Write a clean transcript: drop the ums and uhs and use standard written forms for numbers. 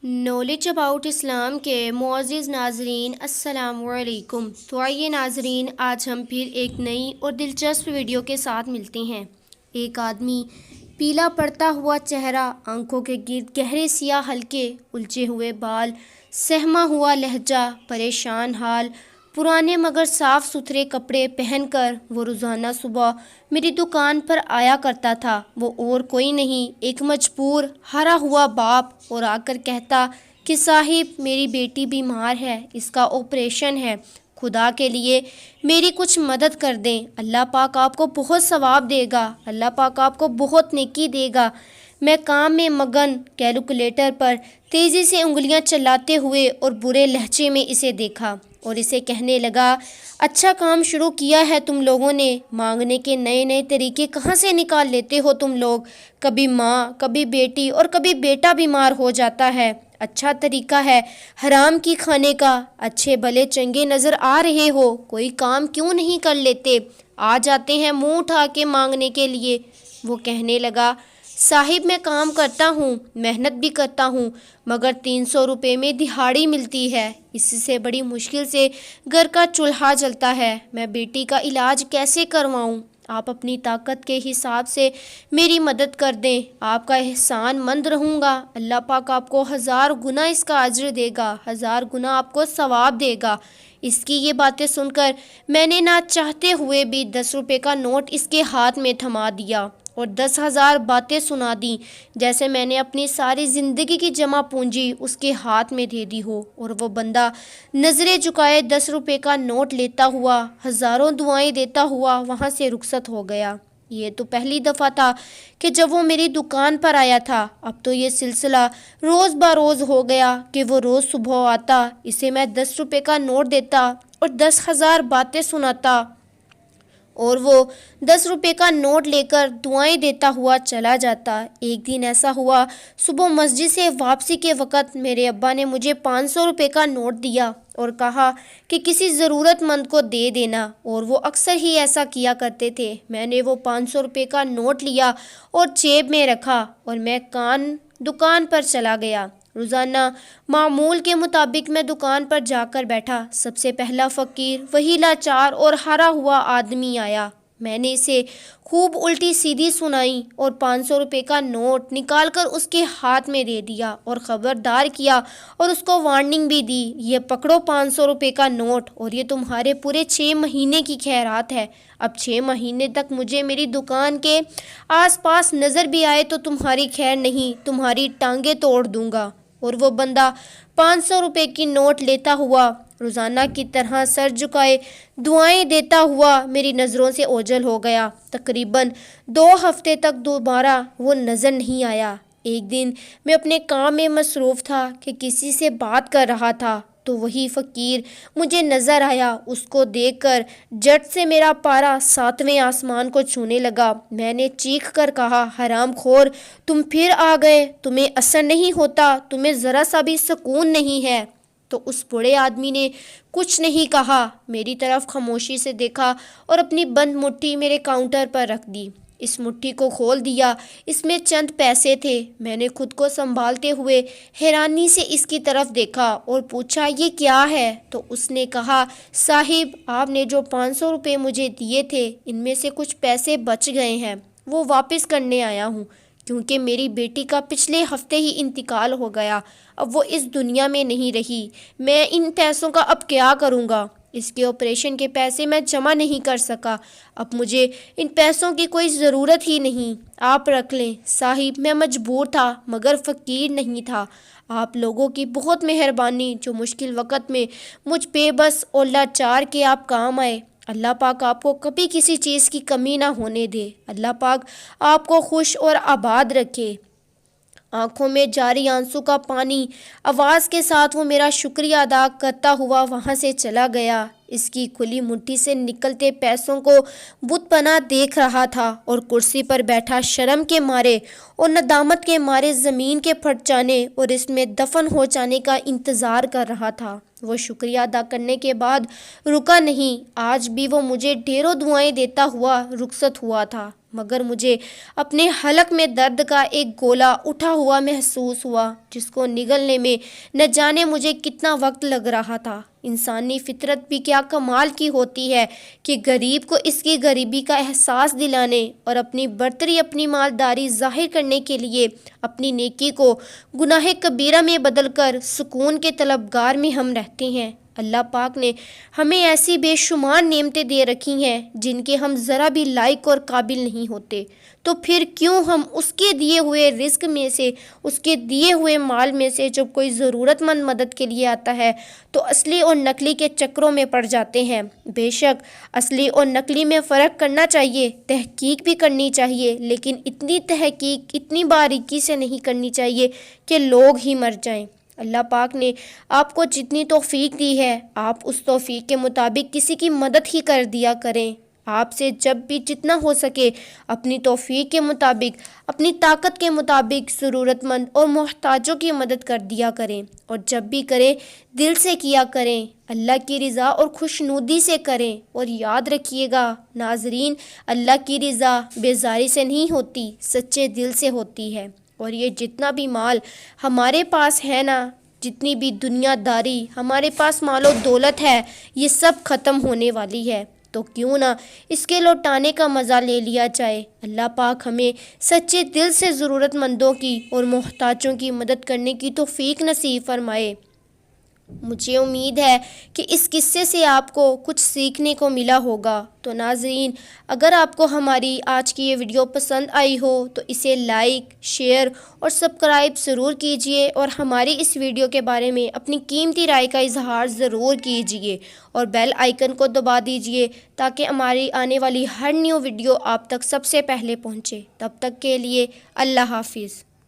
Knowledge about Islam کے معزز ناظرین السلام علیکم۔ تو آئیے ناظرین، آج ہم پھر ایک نئی اور دلچسپ ویڈیو کے ساتھ ملتے ہیں۔ ایک آدمی، پیلا پڑتا ہوا چہرہ، آنکھوں کے گرد گہرے سیاہ حلقے، الجھے ہوئے بال، سہما ہوا لہجہ، پریشان حال، پرانے مگر صاف ستھرے کپڑے پہن کر وہ روزانہ صبح میری دکان پر آیا کرتا تھا۔ وہ اور کوئی نہیں، ایک مجبور ہارا ہوا باپ، اور آ کر کہتا کہ صاحب میری بیٹی بیمار ہے، اس کا آپریشن ہے، خدا کے لیے میری کچھ مدد کر دیں، اللہ پاک آپ کو بہت ثواب دے گا، اللہ پاک آپ کو بہت نیکی دے گا۔ میں کام میں مگن کیلکولیٹر پر تیزی سے انگلیاں چلاتے ہوئے اور برے لہجے میں اسے دیکھا اور اسے کہنے لگا، اچھا کام شروع کیا ہے تم لوگوں نے، مانگنے کے نئے نئے طریقے کہاں سے نکال لیتے ہو تم لوگ، کبھی ماں، کبھی بیٹی اور کبھی بیٹا بیمار ہو جاتا ہے، اچھا طریقہ ہے حرام کی کھانے کا، اچھے بھلے چنگے نظر آ رہے ہو، کوئی کام کیوں نہیں کر لیتے، آ جاتے ہیں منہ اٹھا کے مانگنے کے لیے۔ وہ کہنے لگا، صاحب میں کام کرتا ہوں، محنت بھی کرتا ہوں، مگر 300 روپے میں دہاڑی ملتی ہے، اس سے بڑی مشکل سے گھر کا چولہا جلتا ہے، میں بیٹی کا علاج کیسے کرواؤں؟ آپ اپنی طاقت کے حساب سے میری مدد کر دیں، آپ کا احسان مند رہوں گا، اللہ پاک آپ کو 1000 گنا اس کا اجر دے گا، 1000 گنا آپ کو ثواب دے گا۔ اس کی یہ باتیں سن کر میں نے نہ چاہتے ہوئے بھی 10 روپے کا نوٹ اس کے ہاتھ میں تھما دیا اور 10,000 باتیں سنا دیں، جیسے میں نے اپنی ساری زندگی کی جمع پونجی اس کے ہاتھ میں دے دی ہو، اور وہ بندہ نظریں جھکائے 10 روپے کا نوٹ لیتا ہوا، ہزاروں دعائیں دیتا ہوا وہاں سے رخصت ہو گیا۔ یہ تو پہلی دفعہ تھا کہ جب وہ میری دکان پر آیا تھا، اب تو یہ سلسلہ روز بروز ہو گیا کہ وہ روز صبح آتا، اسے میں 10 روپے کا نوٹ دیتا اور 10,000 باتیں سناتا، اور وہ 10 روپے کا نوٹ لے کر دعائیں دیتا ہوا چلا جاتا۔ ایک دن ایسا ہوا، صبح مسجد سے واپسی کے وقت میرے ابا نے مجھے 500 روپے کا نوٹ دیا اور کہا کہ کسی ضرورت مند کو دے دینا، اور وہ اکثر ہی ایسا کیا کرتے تھے۔ میں نے وہ 500 روپے کا نوٹ لیا اور جیب میں رکھا اور میں دکان پر چلا گیا۔ روزانہ معمول کے مطابق میں دکان پر جا کر بیٹھا۔ سب سے پہلا فقیر، وہی لاچار اور ہارا ہوا آدمی آیا۔ میں نے اسے خوب الٹی سیدھی سنائی اور 500 روپے کا نوٹ نکال کر اس کے ہاتھ میں دے دیا اور خبردار کیا اور اس کو وارننگ بھی دی، یہ پکڑو 500 روپے کا نوٹ، اور یہ تمہارے پورے 6 مہینے کی خیرات ہے، اب 6 مہینے تک مجھے میری دکان کے آس پاس نظر بھی آئے تو تمہاری خیر نہیں، تمہاری ٹانگیں توڑ دوں گا۔ اور وہ بندہ 500 روپے کی نوٹ لیتا ہوا، روزانہ کی طرح سر جھکائے دعائیں دیتا ہوا میری نظروں سے اوجھل ہو گیا۔ تقریباً 2 ہفتے تک دوبارہ وہ نظر نہیں آیا۔ ایک دن میں اپنے کام میں مصروف تھا کہ کسی سے بات کر رہا تھا تو وہی فقیر مجھے نظر آیا۔ اس کو دیکھ کر جھٹ سے میرا پارا 7ویں آسمان کو چھونے لگا۔ میں نے چیخ کر کہا، حرام خور، تم پھر آ گئے، تمہیں اثر نہیں ہوتا، تمہیں ذرا سا بھی سکون نہیں ہے؟ تو اس بوڑھے آدمی نے کچھ نہیں کہا، میری طرف خاموشی سے دیکھا اور اپنی بند مٹھی میرے کاؤنٹر پر رکھ دی۔ اس مٹھی کو کھول دیا، اس میں چند پیسے تھے۔ میں نے خود کو سنبھالتے ہوئے حیرانی سے اس کی طرف دیکھا اور پوچھا، یہ کیا ہے؟ تو اس نے کہا، صاحب آپ نے جو 500 روپے مجھے دیے تھے، ان میں سے کچھ پیسے بچ گئے ہیں، وہ واپس کرنے آیا ہوں، کیونکہ میری بیٹی کا پچھلے ہفتے ہی انتقال ہو گیا، اب وہ اس دنیا میں نہیں رہی، میں ان پیسوں کا اب کیا کروں گا؟ اس کے آپریشن کے پیسے میں جمع نہیں کر سکا، اب مجھے ان پیسوں کی کوئی ضرورت ہی نہیں، آپ رکھ لیں۔ صاحب میں مجبور تھا مگر فقیر نہیں تھا، آپ لوگوں کی بہت مہربانی جو مشکل وقت میں مجھ بے بس اور لاچار کے آپ کام آئے، اللہ پاک آپ کو کبھی کسی چیز کی کمی نہ ہونے دے، اللہ پاک آپ کو خوش اور آباد رکھے۔ آنکھوں میں جاری آنسو کا پانی، آواز کے ساتھ وہ میرا شکریہ ادا کرتا ہوا وہاں سے چلا گیا۔ اس کی کھلی مٹھی سے نکلتے پیسوں کو بت پناہ دیکھ رہا تھا اور کرسی پر بیٹھا شرم کے مارے اور ندامت کے مارے زمین کے پھٹ جانے اور اس میں دفن ہو جانے کا انتظار کر رہا تھا۔ وہ شکریہ ادا کرنے کے بعد رکا نہیں۔ آج بھی وہ مجھے ڈھیروں دعائیں دیتا ہوا رخصت ہوا تھا، مگر مجھے اپنے حلق میں درد کا ایک گولا اٹھا ہوا محسوس ہوا، جس کو نگلنے میں نہ جانے مجھے کتنا وقت لگ رہا تھا۔ انسانی فطرت بھی کیا کمال کی ہوتی ہے کہ غریب کو اس کی غریبی کا احساس دلانے اور اپنی برتری، اپنی مالداری ظاہر کرنے کے لیے اپنی نیکی کو گناہ کبیرہ میں بدل کر سکون کے طلبگار میں ہم رہتے ہیں۔ اللہ پاک نے ہمیں ایسی بے شمار نعمتیں دے رکھی ہیں جن کے ہم ذرا بھی لائق اور قابل نہیں ہوتے، تو پھر کیوں ہم اس کے دیے ہوئے رزق میں سے، اس کے دیے ہوئے مال میں سے جب کوئی ضرورت مند مدد کے لیے آتا ہے تو اصلی اور نقلی کے چکروں میں پڑ جاتے ہیں۔ بے شک اصلی اور نقلی میں فرق کرنا چاہیے، تحقیق بھی کرنی چاہیے، لیکن اتنی تحقیق اتنی باریکی سے نہیں کرنی چاہیے کہ لوگ ہی مر جائیں۔ اللہ پاک نے آپ کو جتنی توفیق دی ہے، آپ اس توفیق کے مطابق کسی کی مدد ہی کر دیا کریں۔ آپ سے جب بھی جتنا ہو سکے اپنی توفیق کے مطابق، اپنی طاقت کے مطابق ضرورت مند اور محتاجوں کی مدد کر دیا کریں، اور جب بھی کریں دل سے کیا کریں، اللہ کی رضا اور خوشنودی سے کریں۔ اور یاد رکھیے گا ناظرین، اللہ کی رضا بیزاری سے نہیں ہوتی، سچے دل سے ہوتی ہے۔ اور یہ جتنا بھی مال ہمارے پاس ہے نا، جتنی بھی دنیا داری ہمارے پاس مال و دولت ہے، یہ سب ختم ہونے والی ہے، تو کیوں نہ اس کے لوٹانے کا مزہ لے لیا جائے۔ اللہ پاک ہمیں سچے دل سے ضرورت مندوں کی اور محتاجوں کی مدد کرنے کی توفیق نصیب فرمائے۔ مجھے امید ہے کہ اس قصے سے آپ کو کچھ سیکھنے کو ملا ہوگا۔ تو ناظرین، اگر آپ کو ہماری آج کی یہ ویڈیو پسند آئی ہو تو اسے لائک، شیئر اور سبسکرائب ضرور کیجئے، اور ہماری اس ویڈیو کے بارے میں اپنی قیمتی رائے کا اظہار ضرور کیجئے، اور بیل آئیکن کو دبا دیجئے تاکہ ہماری آنے والی ہر نیو ویڈیو آپ تک سب سے پہلے پہنچے۔ تب تک کے لیے اللہ حافظ۔